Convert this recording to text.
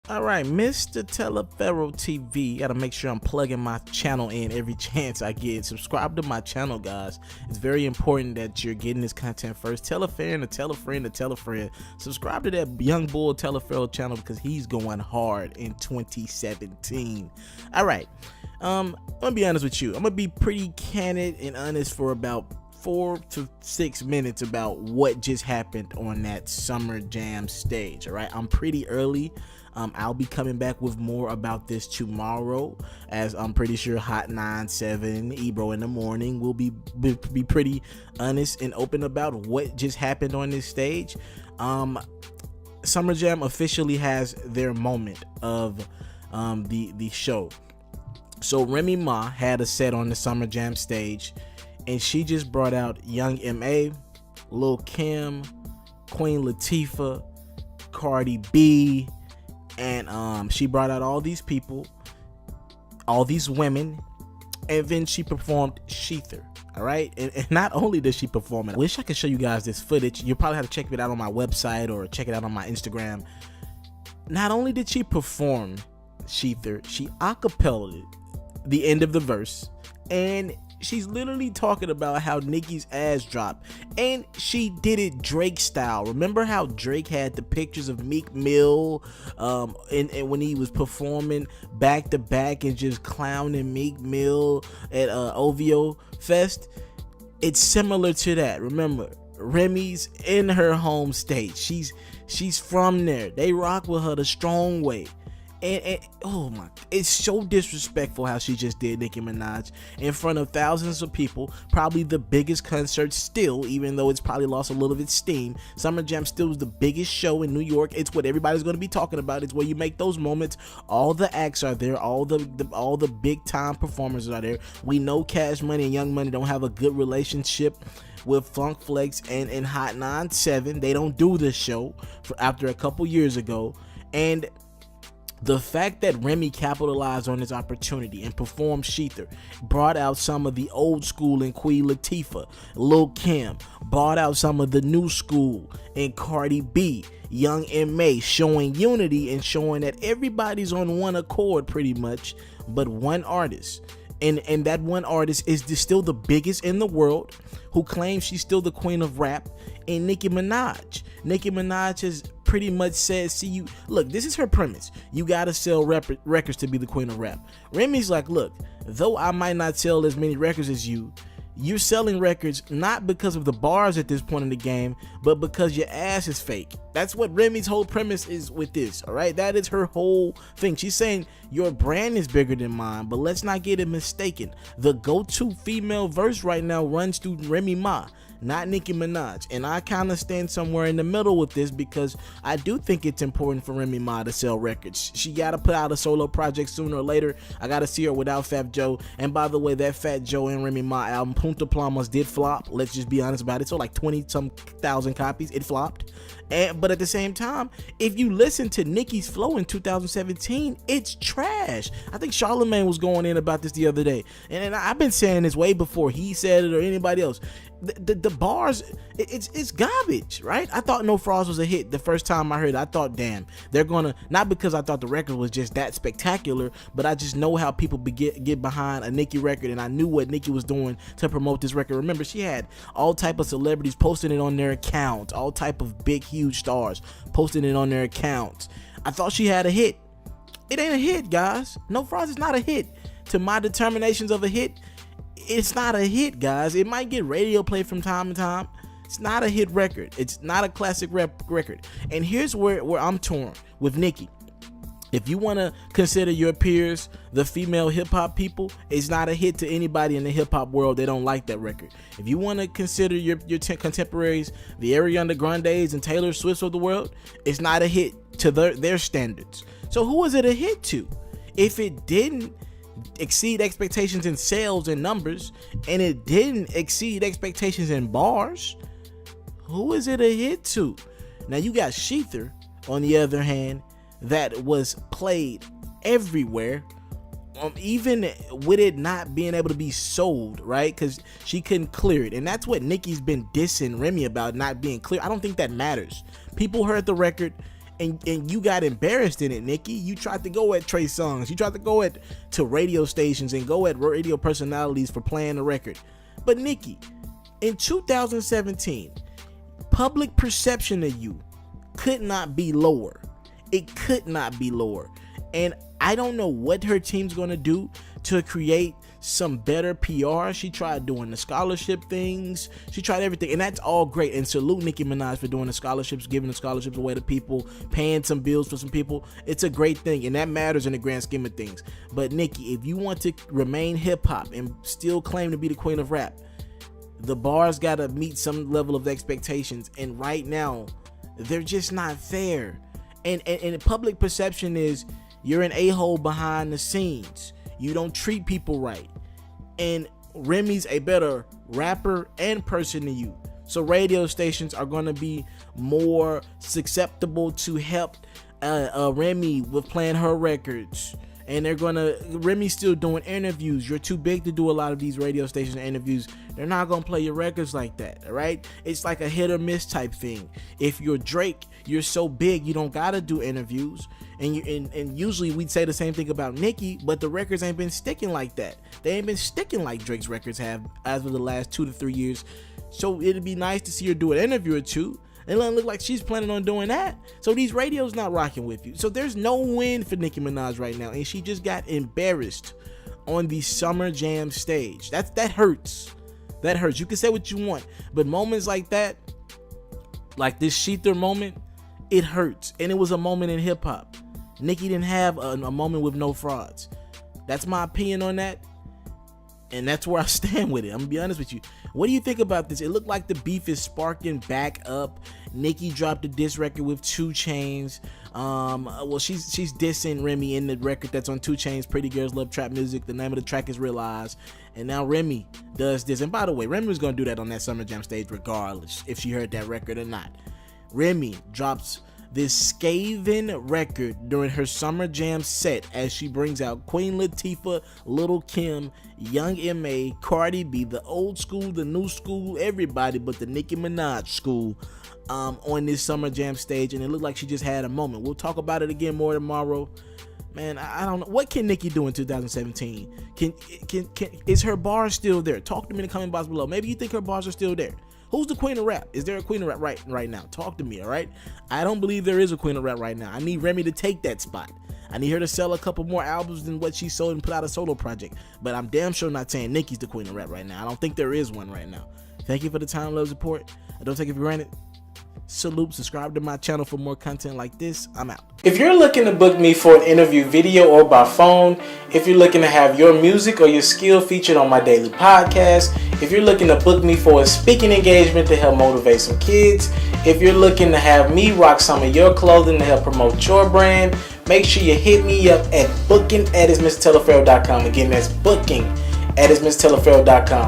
Alright, Mr. Telefero TV. Gotta make sure I'm plugging my channel in every chance I get. Subscribe to my channel, guys. It's very important that you're getting this content first. Tell a fan to tell a friend to tell a friend. Subscribe to that young bull Telefero channel because he's going hard in 2017. Alright, I'm gonna be honest with you. I'm gonna be pretty candid and honest for about 4 to 6 minutes about what just happened on that Summer Jam stage. All right, I'm pretty early. I'll be coming back with more about this tomorrow, as I'm pretty sure Hot 97 Ebro in the morning will be pretty honest and open about what just happened on this stage. Summer Jam officially has their moment of the show. So Remy Ma had a set on the Summer Jam stage, and she just brought out Young M.A., Lil Kim, Queen Latifah, Cardi B, and she brought out all these people, all these women, and then she performed Sheether. All right, and not only did she perform it, I wish I could show you guys this footage. You'll probably have to check it out on my website or check it out on my Instagram. Not only did she perform Sheether, she acapella'd the end of the verse, and she's literally talking about how Nicki's ass dropped, and she did it Drake style. Remember how Drake had the pictures of Meek Mill and when he was performing back to back and just clowning Meek Mill at OVO Fest? It's similar to that. Remember, Remy's in her home state. She's from there. They rock with her the strong way. And oh my, it's so disrespectful how she just did Nicki Minaj in front of thousands of people. Probably the biggest concert still, even though it's probably lost a little of its steam. Summer Jam still is the biggest show in New York. It's what everybody's going to be talking about. It's where you make those moments. All the acts are there. All the big time performers are there. We know Cash Money and Young Money don't have a good relationship with Funk Flex and Hot 97. They don't do this show after a couple years ago. And the fact that Remy capitalized on this opportunity and performed Sheether, brought out some of the old school in Queen Latifah, Lil Kim, brought out some of the new school in Cardi B, Young M.A., showing unity and showing that everybody's on one accord pretty much, but one artist. And that one artist is still the biggest in the world, who claims she's still the queen of rap, and Nicki Minaj. Nicki Minaj has pretty much said, see, you look, this is her premise. You gotta sell records to be the queen of rap. Remy's like, look, though I might not sell as many records as you're selling records not because of the bars at this point in the game, but because your ass is fake. That's what Remy's whole premise is with this, all right? That is her whole thing. She's saying your brand is bigger than mine, but let's not get it mistaken. The go-to female verse right now runs through Remy Ma, not Nicki Minaj. And I kind of stand somewhere in the middle with this, because I do think it's important for Remy Ma to sell records. She got to put out a solo project sooner or later. I got to see her without Fat Joe. And by the way, that Fat Joe and Remy Ma album, Punta Plamas, did flop. Let's just be honest about it. So like 20-some thousand copies. It flopped. But at the same time, if you listen to Nicki's flow in 2017, it's trash. I think Charlamagne was going in about this the other day. And I've been saying this way before he said it or anybody else. The bars, it's garbage, right? I thought No Frost was a hit the first time I heard it. I thought, damn, they're gonna, not because I thought the record was just that spectacular, but I just know how people get behind a Nicki record, and I knew what Nicki was doing to promote this record. Remember, she had all type of celebrities posting it on their accounts, all type of big, huge stars posting it on their accounts. I thought she had a hit. It ain't a hit, guys. No Frost is not a hit. To my determinations of a hit, it's not a hit, guys. It might get radio play from time to time. It's not a hit record. It's not a classic rap record. And here's where I'm torn with Nicki. If you want to consider your peers the female hip-hop people, it's not a hit to anybody in the hip-hop world. They don't like that record. If you want to consider your contemporaries, the Ariana Grandes and Taylor Swifts of the world, it's not a hit to their standards. So who is it a hit to? If it didn't exceed expectations in sales and numbers, and it didn't exceed expectations in bars, who is it a hit to? Now you got Sheether, on the other hand, that was played everywhere, even with it not being able to be sold, right? Because she couldn't clear it. And that's what Nicki's been dissing Remy about, not being clear. I don't think that matters. People heard the record, and you got embarrassed in it, Nicki. You tried to go at Trey Songz. You tried to go to radio stations and go at radio personalities for playing the record. But Nicki, in 2017, public perception of you could not be lower. It could not be lower. And I don't know what her team's going to do to create some better PR. She tried doing the scholarship things. She tried everything, and that's all great. And salute Nicki Minaj for doing the scholarships, giving the scholarships away to people, paying some bills for some people. It's a great thing, and that matters in the grand scheme of things. But Nicki, if you want to remain hip hop and still claim to be the queen of rap, the bar's got to meet some level of expectations. And right now, they're just not there. And public perception is you're an a-hole behind the scenes. You don't treat people right. And Remy's a better rapper and person than you. So radio stations are going to be more susceptible to help Remy with playing her records. And Remy's still doing interviews. You're too big to do a lot of these radio station interviews. They're not going to play your records like that, all right? It's like a hit or miss type thing. If you're Drake, you're so big, you don't got to do interviews. And usually we'd say the same thing about Nicki, but the records ain't been sticking like that. They ain't been sticking like Drake's records have as of the last 2 to 3 years. So it'd be nice to see her do an interview or two. It doesn't look like she's planning on doing that. So these radios not rocking with you. So there's no win for Nicki Minaj right now. And she just got embarrassed on the Summer Jam stage. That hurts. That hurts. You can say what you want. But moments like that, like this Sheether moment, it hurts. And it was a moment in hip hop. Nicki didn't have a moment with no frauds. That's my opinion on that. And that's where I stand with it. I'm gonna be honest with you. What do you think about this? It looked like the beef is sparking back up. Nicki dropped a diss record with 2 Chainz. Well, she's dissing Remy in the record that's on 2 Chainz, Pretty Girls Love Trap Music. The name of the track is Realize. And now Remy does this. And by the way, Remy was gonna do that on that Summer Jam stage regardless if she heard that record or not. Remy drops this scathing record during her Summer Jam set as she brings out Queen Latifah, Lil' Kim, Young M.A., Cardi B, the old school, the new school, everybody but the Nicki Minaj school on this Summer Jam stage, and it looked like she just had a moment. We'll talk about it again more tomorrow. Man, I don't know. What can Nicki do in 2017? Is her bar still there? Talk to me in the comment box below. Maybe you think her bars are still there. Who's the queen of rap? Is there a queen of rap right now? Talk to me, all right? I don't believe there is a queen of rap right now. I need Remy to take that spot. I need her to sell a couple more albums than what she sold and put out a solo project. But I'm damn sure not saying Nicki's the queen of rap right now. I don't think there is one right now. Thank you for the time, love, support. I don't take it for granted. Salute, subscribe to my channel for more content like this. I'm out. If you're looking to book me for an interview video or by phone, if you're looking to have your music or your skill featured on my daily podcast, if you're looking to book me for a speaking engagement to help motivate some kids, if you're looking to have me rock some of your clothing to help promote your brand, make sure you hit me up at booking@ismrteleferro.com. Again, that's booking@ismrteleferro.com.